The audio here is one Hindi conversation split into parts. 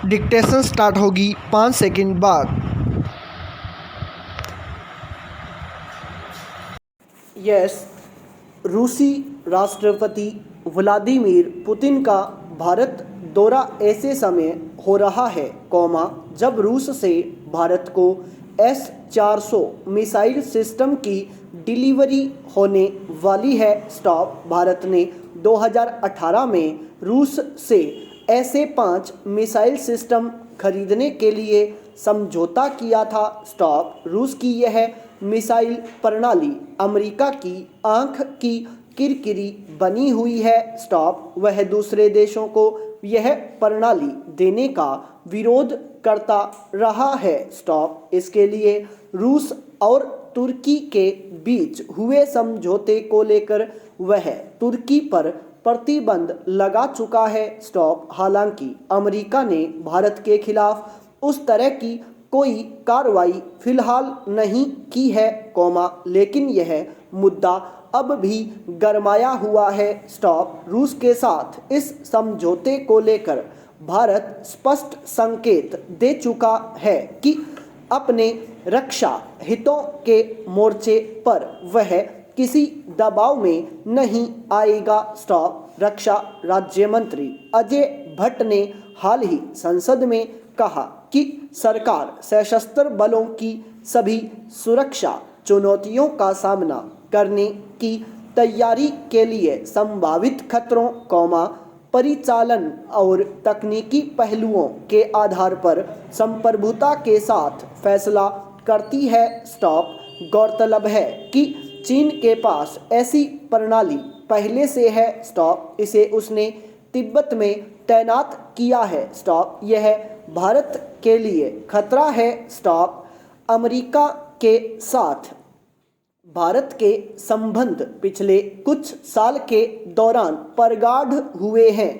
डिक्टेशन स्टार्ट होगी 5 सेकंड बाद। यस, रूसी राष्ट्रपति व्लादिमीर पुतिन का भारत दौरा ऐसे समय हो रहा है, जब रूस से भारत को S-400 मिसाइल सिस्टम की डिलीवरी होने वाली है। भारत ने 2018 में रूस से ऐसे 5 मिसाइल सिस्टम खरीदने के लिए समझौता किया था। रूस की यह मिसाइल प्रणाली अमेरिका की आंख की किरकिरी बनी हुई है। वह दूसरे देशों को यह प्रणाली देने का विरोध करता रहा है। इसके लिए रूस और तुर्की के बीच हुए समझौते को लेकर वह तुर्की पर प्रतिबंध लगा चुका है। हालांकि अमेरिका ने भारत के खिलाफ उस तरह की कोई कार्रवाई फिलहाल नहीं की है, लेकिन यह मुद्दा अब भी गरमाया हुआ है। रूस के साथ इस समझौते को लेकर भारत स्पष्ट संकेत दे चुका है कि अपने रक्षा हितों के मोर्चे पर वह किसी दबाव में नहीं आएगा। रक्षा राज्य मंत्री अजय भट्ट ने हाल ही संसद में कहा कि सरकार सशस्त्र बलों की सभी सुरक्षा चुनौतियों का सामना करने की तैयारी के लिए संभावित खतरों, परिचालन और तकनीकी पहलुओं के आधार पर संप्रभुता के साथ फैसला करती है। गौरतलब है कि चीन के पास ऐसी प्रणाली पहले से है। इसे उसने तिब्बत में तैनात किया है। यह भारत के लिए खतरा है। अमेरिका के साथ भारत के संबंध पिछले कुछ साल के दौरान प्रगाढ़ हुए हैं,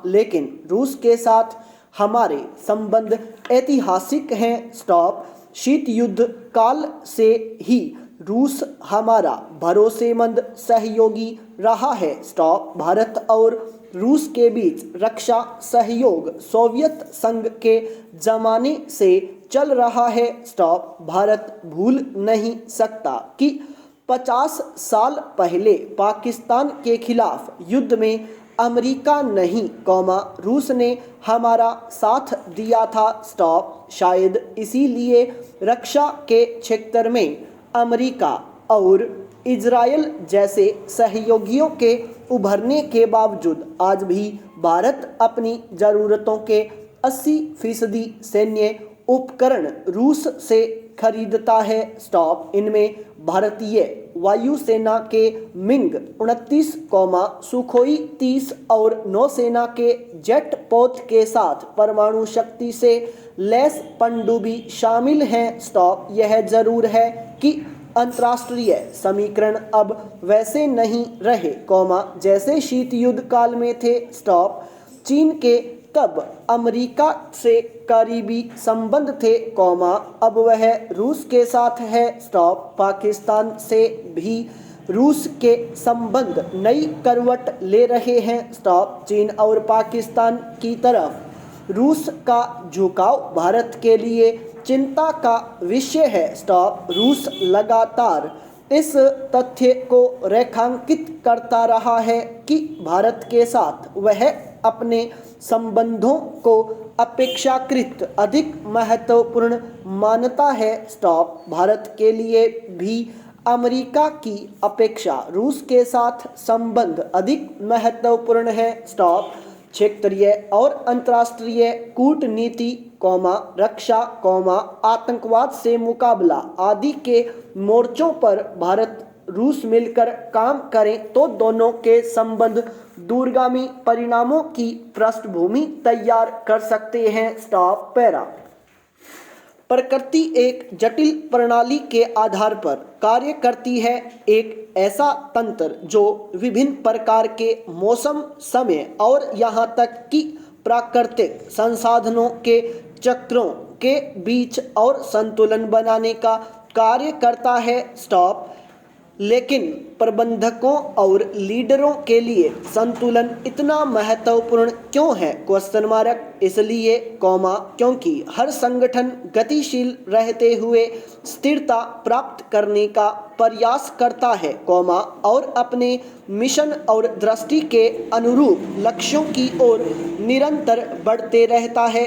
लेकिन रूस के साथ हमारे संबंध ऐतिहासिक हैं। शीत युद्ध काल से ही रूस हमारा भरोसेमंद सहयोगी रहा है। भारत और रूस के बीच रक्षा सहयोग सोवियत संघ के जमाने से चल रहा है। भारत भूल नहीं सकता कि 50 साल पहले पाकिस्तान के खिलाफ युद्ध में अमेरिका नहीं, रूस ने हमारा साथ दिया था। शायद इसीलिए रक्षा के क्षेत्र में अमेरिका और इजरायल जैसे सहयोगियों के उभरने के बावजूद आज भी भारत अपनी ज़रूरतों के 80% सैन्य उपकरण रूस से खरीदता है। इनमें भारतीय वायुसेना के मिग 29, सुखोई 30 और नौसेना के जेट पोत के साथ परमाणु शक्ति से लैस पनडुब्बी शामिल हैं। यह जरूर है कि अंतर्राष्ट्रीय समीकरण अब वैसे नहीं रहे, जैसे शीत युद्ध काल में थे। चीन के तब अमेरिका से करीबी संबंध थे, अब वह रूस के साथ है। पाकिस्तान से भी रूस के संबंध नई करवट ले रहे हैं। चीन और पाकिस्तान की तरफ रूस का झुकाव भारत के लिए चिंता का विषय है। रूस लगातार इस तथ्य को रेखांकित करता रहा है कि भारत के साथ वह अपने संबंधों को अपेक्षाकृत अधिक महत्वपूर्ण मानता है। भारत के लिए भी अमेरिका की अपेक्षा रूस के साथ संबंध अधिक महत्वपूर्ण है। क्षेत्रीय और अंतर्राष्ट्रीय कूटनीति, रक्षा, आतंकवाद से मुकाबला आदि के मोर्चों पर भारत रूस मिलकर काम करें तो दोनों के संबंध दूरगामी परिणामों की पृष्ठभूमि तैयार कर सकते हैं। पैरा प्रकृति एक जटिल प्रणाली के आधार पर कार्य करती है, एक ऐसा तंत्र जो विभिन्न प्रकार के मौसम, समय और यहाँ तक कि प्राकृतिक संसाधनों के चक्रों के बीच और संतुलन बनाने का कार्य करता है। लेकिन प्रबंधकों और लीडरों के लिए संतुलन इतना महत्वपूर्ण क्यों है? Question mark. इसलिए क्योंकि हर संगठन गतिशील रहते हुए स्थिरता प्राप्त करने का प्रयास करता है, और अपने मिशन और दृष्टि के अनुरूप लक्ष्यों की ओर निरंतर बढ़ते रहता है।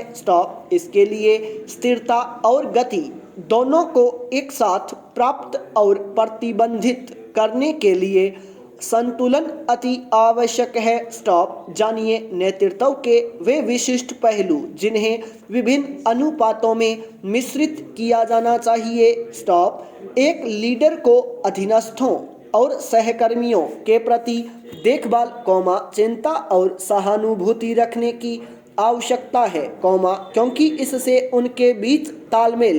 इसके लिए स्थिरता और गति दोनों को एक साथ प्राप्त और प्रतिबंधित करने के लिए संतुलन अति आवश्यक है। जानिए नेतृत्व के वे विशिष्ट पहलू जिन्हें विभिन्न अनुपातों में मिश्रित किया जाना चाहिए। एक लीडर को अधीनस्थों और सहकर्मियों के प्रति देखभाल, चिंता और सहानुभूति रखने की आवश्यकता है, क्योंकि इससे उनके बीच तालमेल,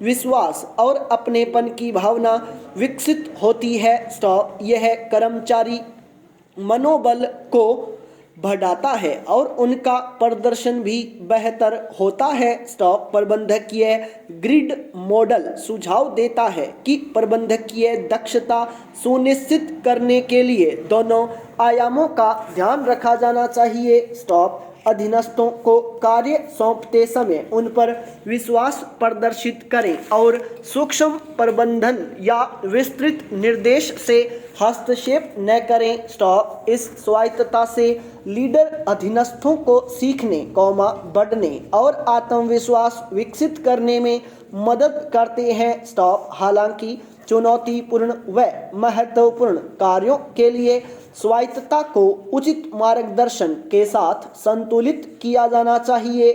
विश्वास और अपनेपन की भावना विकसित होती है। यह कर्मचारी मनोबल को बढ़ाता है और उनका प्रदर्शन भी बेहतर होता है। प्रबंधकीय ग्रिड मॉडल सुझाव देता है कि प्रबंधकीय दक्षता सुनिश्चित करने के लिए दोनों आयामों का ध्यान रखा जाना चाहिए। अधीनस्थों को कार्य सौंपते समय उन पर विश्वास प्रदर्शित करें और सूक्ष्म प्रबंधन या विस्तृत निर्देश से हस्तक्षेप न करें। इस स्वायत्तता से लीडर अधीनस्थों को सीखने, बढ़ने और आत्मविश्वास विकसित करने में मदद करते हैं। हालांकि चुनौतीपूर्ण व महत्वपूर्ण कार्यों के लिए स्वायत्तता को उचित मार्गदर्शन के साथ संतुलित किया जाना चाहिए।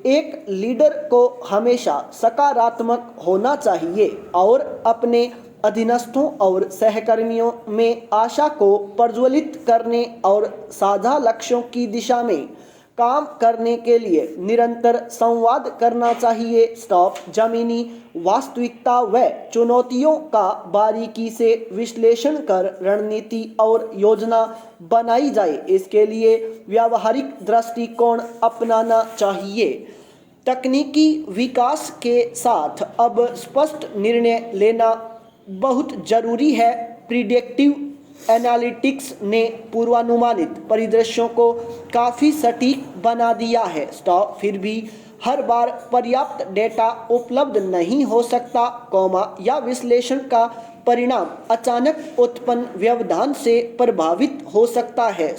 एक लीडर को हमेशा सकारात्मक होना चाहिए और अपने अधीनस्थों और सहकर्मियों में आशा को प्रज्वलित करने और साझा लक्ष्यों की दिशा में काम करने के लिए निरंतर संवाद करना चाहिए। जमीनी वास्तविकता व चुनौतियों का बारीकी से विश्लेषण कर रणनीति और योजना बनाई जाए। इसके लिए व्यावहारिक दृष्टिकोण अपनाना चाहिए। तकनीकी विकास के साथ अब स्पष्ट निर्णय लेना बहुत जरूरी है। प्रिडिक्टिव एनालिटिक्स ने पूर्वानुमानित परिदृश्यों को काफ़ी सटीक बना दिया है। फिर भी हर बार पर्याप्त डेटा उपलब्ध नहीं हो सकता, या विश्लेषण का परिणाम अचानक उत्पन्न व्यवधान से प्रभावित हो सकता है।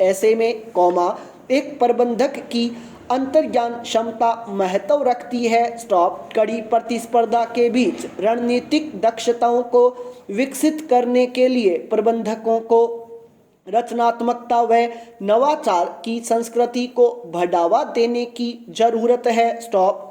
ऐसे में एक प्रबंधक की अंतर्ज्ञान क्षमता महत्व रखती है। कड़ी प्रतिस्पर्धा के बीच रणनीतिक दक्षताओं को विकसित करने के लिए प्रबंधकों को रचनात्मकता व नवाचार की संस्कृति को बढ़ावा देने की जरूरत है।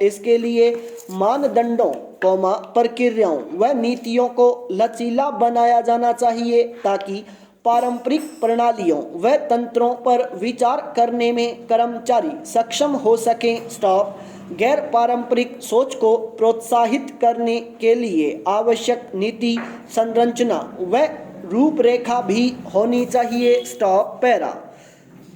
इसके लिए मानदंडों, प्रक्रियाओं व नीतियों को लचीला बनाया जाना चाहिए ताकि पारंपरिक प्रणालियों व तंत्रों पर विचार करने में कर्मचारी सक्षम हो सकें। गैर पारंपरिक सोच को प्रोत्साहित करने के लिए आवश्यक नीति संरचना व रूपरेखा भी होनी चाहिए। पैरा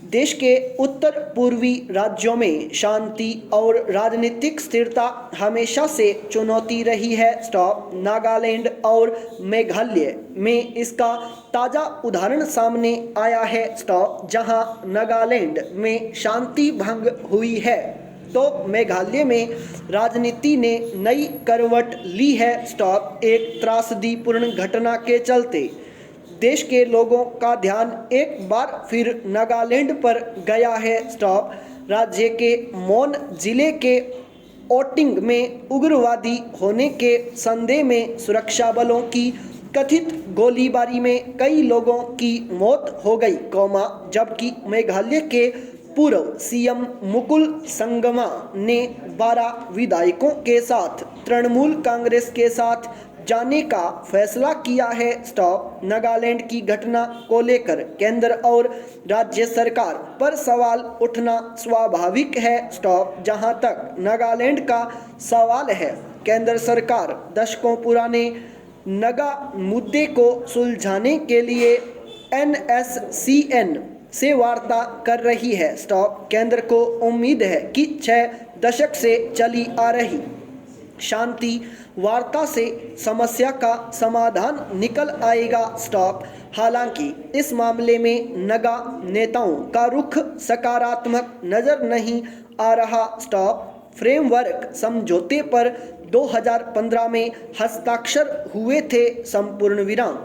देश के उत्तर पूर्वी राज्यों में शांति और राजनीतिक स्थिरता हमेशा से चुनौती रही है। नागालैंड और मेघालय में इसका ताज़ा उदाहरण सामने आया है। जहां नागालैंड में शांति भंग हुई है तो मेघालय में राजनीति ने नई करवट ली है। एक त्रासदीपूर्ण घटना के चलते देश के लोगों का ध्यान एक बार फिर नागालैंड पर गया है। राज्य के मोन जिले के ओटिंग में उग्रवादी होने के संदेह में सुरक्षा बलों की कथित गोलीबारी में कई लोगों की मौत हो गई, जबकि मेघालय के पूर्व सीएम मुकुल संगमा ने 12 विधायकों के साथ तृणमूल कांग्रेस के साथ जाने का फैसला किया है। नागालैंड की घटना को लेकर केंद्र और राज्य सरकार पर सवाल उठना स्वाभाविक है। जहां तक नागालैंड का सवाल है, केंद्र सरकार दशकों पुराने नगा मुद्दे को सुलझाने के लिए NSCN से वार्ता कर रही है। केंद्र को उम्मीद है कि 6 दशक से चली आ रही शांति वार्ता से समस्या का समाधान निकल आएगा। स्टॉप। हालांकि इस मामले में नगा नेताओं का रुख सकारात्मक नजर नहीं आ रहा। स्टॉप। फ्रेमवर्क समझौते पर 2015 में हस्ताक्षर हुए थे। संपूर्ण विराम।